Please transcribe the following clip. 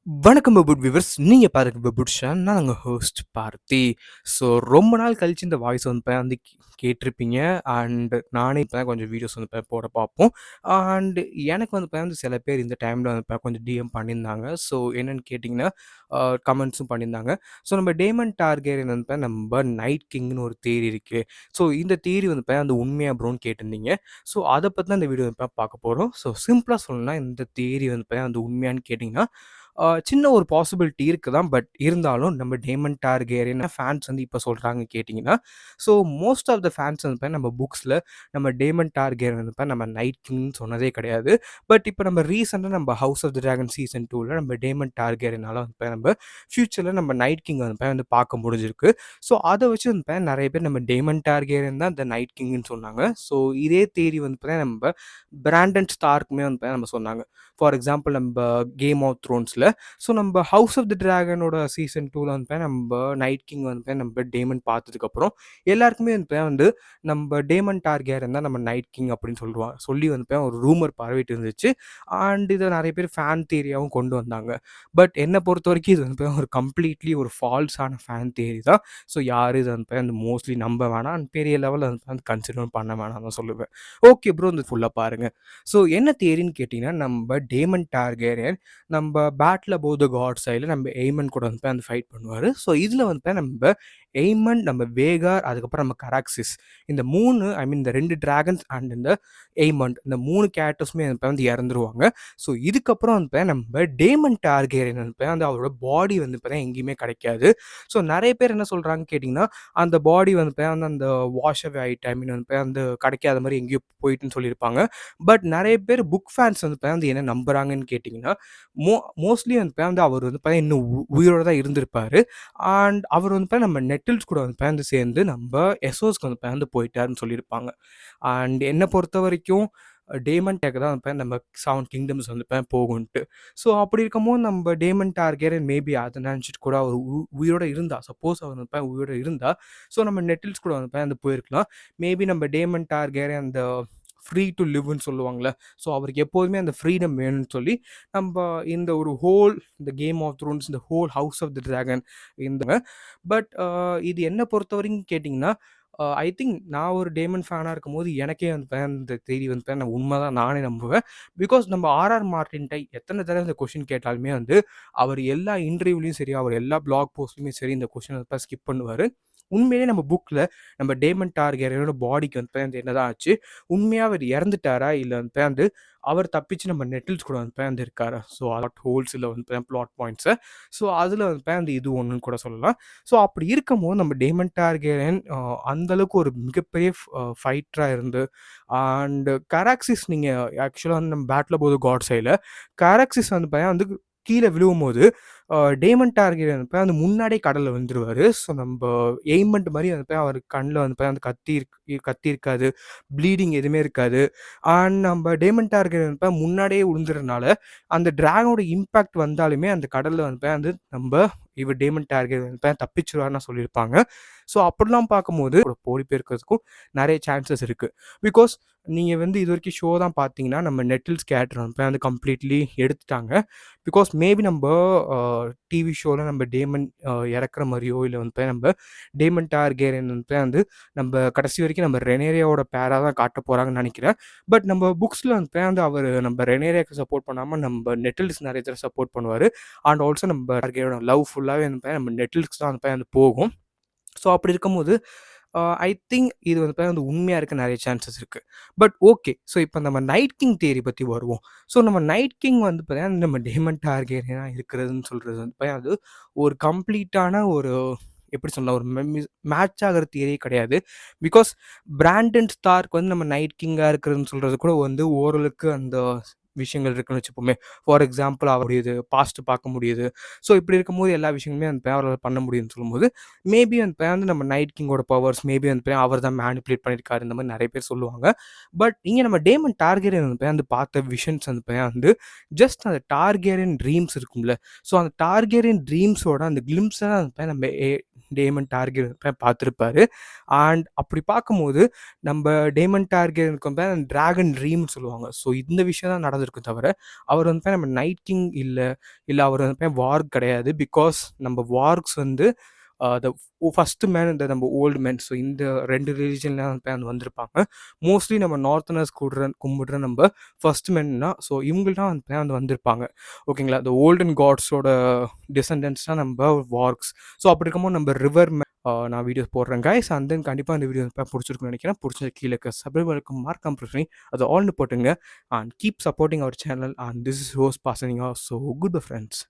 வணக்கம் பபுட் விவர்ஸ். நீங்க பாருங்க பபுட் ஷான். நான் உங்க ஹோஸ்ட் பார்த்தி. ஸோ ரொம்ப நாள் கழிச்சு இந்த வாய்ஸ் வந்து வந்து கேட்டிருப்பீங்க. அண்ட் நானே இப்போ கொஞ்சம் வீடியோஸ் வந்து போட பார்ப்போம். அண்ட் எனக்கு வந்து சில பேர் இந்த டைமில் வந்து கொஞ்சம் டிஎம் பண்ணியிருந்தாங்க. ஸோ என்னென்னு கேட்டிங்கன்னா கமெண்ட்ஸும் பண்ணியிருந்தாங்க. ஸோ நம்ம டேமன் டார்கேரியன் வந்து நம்ம நைட் கிங்னு ஒரு தியரி இருக்குது. ஸோ இந்த தியரி வந்து அந்த உண்மையாக ப்ரோன்னு கேட்டிருந்தீங்க. ஸோ அதை பற்றி தான் இந்த வீடியோ வந்து பார்க்க போகிறோம். ஸோ சிம்பிளாக சொல்லணும்னா இந்த தியரி வந்து அந்த உண்மையான்னு கேட்டிங்கன்னா சின்ன ஒரு பாசிபிலிட்டி இருக்கு தான். பட் இருந்தாலும் நம்ம டேமன் டார்கேரியன் ஃபேன்ஸ் வந்து இப்போ சொல்கிறாங்க கேட்டிங்கன்னா, so most of the fans வந்து நம்ம புக்ஸில் நம்ம டேமன் டார்கேரியன் வந்து நம்ம நைட் கிங்னு சொன்னதே கிடையாது. பட் இப்போ நம்ம ரீசெண்டாக நம்ம House of the Dragon season 2ல் நம்ம டேமன் டார்கேரியனால வந்து நம்ம ஃப்யூச்சரில் நம்ம நைட் கிங் வந்து பார்க்க முடிஞ்சிருக்கு. ஸோ அதை வச்சு வந்து நிறைய பேர் நம்ம டேமன் டார்கேரியன் தான் இந்த நைட் கிங்னு சொன்னாங்க. ஸோ இதே தேரி வந்து நம்ம பிராண்டன் ஸ்டார்க்குமே வந்து நம்ம சொன்னாங்க. ஃபார் எக்ஸாம்பிள் நம்ம கேம் ஆஃப் த்ரோன்ஸில் ஸோ நம்ம ஹவுஸ் ஆஃப் த டிராகனோட சீசன் 2ல் வந்து நம்ம நைட் கிங் வந்து நம்ம டேமன் பார்த்ததுக்கப்புறம் எல்லாருக்குமே வந்து நம்ம டேமன் டார்கேரியன் தான் நம்ம நைட் கிங் அப்படின்னு சொல்லி வந்து ஒரு ரூமர் பரவிட்டு இருந்துச்சு. அண்ட் இதை நிறைய பேர் ஃபேன் தியரியாகவும் கொண்டு வந்தாங்க. பட் என்னை பொறுத்த வரைக்கும் இது வந்து ஒரு கம்ப்ளீட்லி ஒரு ஃபால்ஸான ஃபேன் தியரி தான். ஸோ யாரும் இதை வந்து மோஸ்ட்லி நம்ப வேணாம், அண்ட் பெரிய லெவலில் வந்து கன்சிடர் பண்ண வேணாம் தான் சொல்லுவேன். ஓகே ப்ரோ, இந்த ஃபுல்லாக பாருங்கள். ஸோ என்ன தியரின்னு கேட்டிங்கன்னா, நம்ம டேமன் டார்கேரியன் நம்ம பேட்டில் அபோவ் த காட்ஸ் சைடில் நம்ம எய்மன் கூட வந்து அந்த ஃபைட் பண்ணுவார். ஸோ இதில் வந்து நம்ம எய்மன், நம்ம வேகார், அதுக்கப்புறம் நம்ம கராக்சிஸ், இந்த 3 ஐ மீன் இந்த 2 டிராகன்ஸ் அண்ட் இந்த எய்மண்ட், இந்த 3 கேரக்டர்ஸுமே வந்து இறந்துருவாங்க. ஸோ இதுக்கப்புறம் வந்து நம்ம டேமன் டார்கேரியன் வந்து அவரோட பாடி வந்து எங்கேயுமே கிடைக்காது. ஸோ நிறைய பேர் என்ன சொல்கிறாங்க கேட்டிங்கன்னா, அந்த பாடி வந்து அந்த வாஷ் அவே ஆகிட்டு ஐ மீன் வந்து அந்த கிடைக்காத மாதிரி எங்கேயோ போயிட்டுன்னு சொல்லியிருப்பாங்க. பட் நிறைய பேர் புக் ஃபேன்ஸ் வந்து என்ன நம்புகிறாங்கன்னு கேட்டிங்கன்னா, மோஸ்ட்லி வந்து அவர் வந்து இன்னும் உயிரோடு தான் இருந்திருப்பார். அண்ட் அவர் வந்து நம்ம நெட்டில்ஸ் கூட வந்து சேர்ந்து நம்ம எஸ்ஓஸ்க்கு வந்து போயிட்டாருன்னு சொல்லியிருப்பாங்க. அண்ட் என்னை பொறுத்த வரைக்கும் டேமன் டேக் தான் நம்ம 7 கிங்டம்ஸ் வந்து போகும்ன்ட்டு. ஸோ அப்படி இருக்கும்போது நம்ம டேமன் டார்கேரியன் மேபி அதை நினச்சிட்டு கூட அவர் உயிரோடு இருந்தா, சப்போஸ் அவர் வந்து உயிரோடு இருந்தா, ஸோ நம்ம நெட்டில்ஸ் கூட வந்து போயிருக்கலாம். மேபி நம்ம டேமன் டார்கேரியன் அந்த ஃப்ரீ டு லிவ்னு சொல்லுவாங்கள்ல, ஸோ அவருக்கு எப்போதுமே அந்த ஃப்ரீடம் வேணும்னு சொல்லி நம்ம இந்த ஒரு இந்த கேம் ஆஃப் த்ரோன்ஸ், இந்த whole House of the Dragon இந்த பட் இது என்ன பொறுத்த வரைக்கும் கேட்டிங்கன்னா, ஐ திங்க் நான் ஒரு டேமன் ஃபேனாக இருக்கும்போது எனக்கே வந்து இந்த தேதி வந்து நான் உண்மை தான் நானே நம்புவேன். பிகாஸ் நம்ம ஆர்ஆர் மார்ட்டின்ட்ட எத்தனை தடவை இந்த கொஷின் கேட்டாலுமே வந்து அவர் எல்லா இன்டர்வியூலையும் சரி, அவர் எல்லா பிளாக் போஸ்ட்லையுமே சரி இந்த கொஷினை வந்து ஸ்கிப் பண்ணுவார். உண்மையிலே நம்ம புக்கில் நம்ம டேமன் டார்கேரியனோட பாடிக்கு வந்து என்னதான் ஆச்சு, உண்மையாக அவர் இறந்துட்டாரா, இல்லை வந்து அவர் தப்பிச்சு நம்ம நெட்டில்ஸ் கூட வந்து இருக்காரா? ஸோ பிளாட் ஹோல்ஸ் இல்லை வந்து பிளாட் பாயிண்ட்ஸை, ஸோ அதில் வந்து இது ஒன்றுன்னு கூட சொல்லலாம். ஸோ அப்படி இருக்கும்போது நம்ம டேமன் டார்கேரியன் அந்தளவுக்கு ஒரு மிகப்பெரிய ஃபைட்டராக இருந்து அண்ட் கராக்சிஸ், நீங்கள் ஆக்சுவலாக வந்து நம்ம பேட்டில் போது காட் சைடில் கராக்சிஸ் வந்து கீழே விழுவும்போது டேமன் டார்கெரியன் வந்து முன்னாடியே கடலில் விழுந்துருவார். ஸோ நம்ம எய்மண்ட் மாதிரி அவர் கண்ணில் வந்து கத்தி இருக்காது, ப்ளீடிங் எதுவுமே இருக்காது. அண்ட் நம்ம டேமன் டார்கெரியன் முன்னாடியே விழுந்துறதுனால அந்த டிராகனோட இம்பேக்ட் வந்தாலுமே அந்த கடலில் வந்து நம்ம இவர் டேமன் டார்கெரியன் தப்பிச்சிருவார்னு சொல்லியிருப்பாங்க. ஸோ அப்படிலாம் பார்க்கும்போது போடி போயிருக்கிறதுக்கும் நிறைய சான்சஸ் இருக்குது. பிகாஸ் நீங்கள் வந்து இது வரைக்கும் ஷோ தான் பார்த்தீங்கன்னா, நம்ம நெட்டில்ஸ் கேரக்டர் வந்து கம்ப்ளீட்லி எடுத்துட்டாங்க. பிகாஸ் மேபி நம்ம டிவி ஷோவில் நம்ம டேமன் இறக்குற மாதிரியோ, இல்லை வந்து நம்ம டேமன் டார்கேரியன் வந்து நம்ம கடைசி வரைக்கும் நம்ம ரெனேரியாவோட பேராக தான் காட்ட போகிறாங்கன்னு நினைக்கிறேன். பட் நம்ம புக்ஸில் வந்து அவர் நம்ம ரெனேரியாவுக்கு சப்போர்ட் பண்ணாமல் நம்ம நெட்டில்ஸ் நிறைய தடவை சப்போர்ட் பண்ணுவார். அண்ட் ஆல்சோ நம்ம டார்கேரியோட லவ் ஃபுல்லாகவே வந்து நம்ம நெட்டில்ஸ் தான் வந்து போகும். ஸோ அப்படி இருக்கும்போது ஐ திங்க் இது வந்து உண்மையாக இருக்க நிறைய சான்சஸ் இருக்குது. பட் ஓகே, ஸோ இப்போ நம்ம நைட் கிங் தியரி பற்றி வருவோம். ஸோ நம்ம நைட் கிங் வந்து பார்த்தீங்கன்னா நம்ம டேமன் டார்கேரியனாக இருக்கிறதுன்னு சொல்கிறது வந்து அது ஒரு கம்ப்ளீட்டான ஒரு எப்படி சொல்லலாம், ஒரு மேட்ச் ஆகிற தியரியே கிடையாது. பிகாஸ் பிராண்டன் ஸ்டார்க் வந்து நம்ம நைட் கிங்காக இருக்கிறதுன்னு சொல்கிறது கூட வந்து ஓரளவுக்கு அந்த விஷயங்கள் இருக்குன்னு வச்சுப்போமே. ஃபார் எக்ஸாம்பிள் அவருடைய பாஸ்ட் பார்க்க முடியுது. ஸோ இப்படி இருக்கும்போது எல்லா விஷயங்களுமே அந்த அவரால் பண்ண முடியும்னு சொல்லும்போது மேபி வந்து நம்ம நைட் கிங்கோட பவர்ஸ் மேபி வந்து அவர் தான் மேனிப்புலேட் பண்ணியிருக்காரு, இந்த மாதிரி நிறைய பேர் சொல்லுவாங்க. பட் இங்கே நம்ம டேமன் டார்கேரியன் வந்து பார்த்த விஷன்ஸ் வந்து ஜஸ்ட் அந்த டார்கேரியன் ட்ரீம்ஸ் இருக்கும்ல, ஸோ அந்த டார்கேரியன் ட்ரீம்ஸோட அந்த கிளிம்ஸை தான் நம்ம டேமன் டார்கெரியன் பார்த்துருப்பாரு. அண்ட் அப்படி பார்க்கும்போது நம்ம டேமன் டார்கெரியனுக்கு வந்து டிராகன் ட்ரீம்னு சொல்லுவாங்க. ஸோ இந்த விஷயம் தான் நடந்திருக்கும் தவிர, அவர் வந்து நம்ம நைட் கிங் இல்ல அவர் வந்து வார்க் கிடையாது. பிகாஸ் நம்ம வார்க்ஸ் வந்து த ஃபர்ஸ்ட் மேன் இந்த நம்ம ஓல்டு மேன். ஸோ இந்த 2 ரிலிஜன்ல வந்து வந்திருப்பாங்க. மோஸ்ட்லி நம்ம நார்த்தனர்ஸ் கும்பிடுற நம்ம ஃபர்ஸ்ட் மென் தான். ஸோ இவங்கள்தான் வந்து வந்திருப்பாங்க. ஓகேங்களா? இந்த ஓல்டன் காட்ஸோட டிசெண்டன்ஸ் தான் நம்ம வார்க்ஸ். ஸோ அப்படி இருக்கும்போது நம்ம ரிவர் நான் வீடியோஸ் போடுறேன் கைஸ். அண்ட் தென் கண்டிப்பாக இந்த வீடியோ பிடிச்சிருக்குன்னு நினைக்கிறேன். பிடிச்சது கீழே இருக்க சப்ஸ்கிரைபருக்கு மறக்காம ப்ரெஸ் பண்ணி அதை ஆல்னு போட்டுங்க. And keep supporting our channel. And this is host பாசனிங். So good bye friends.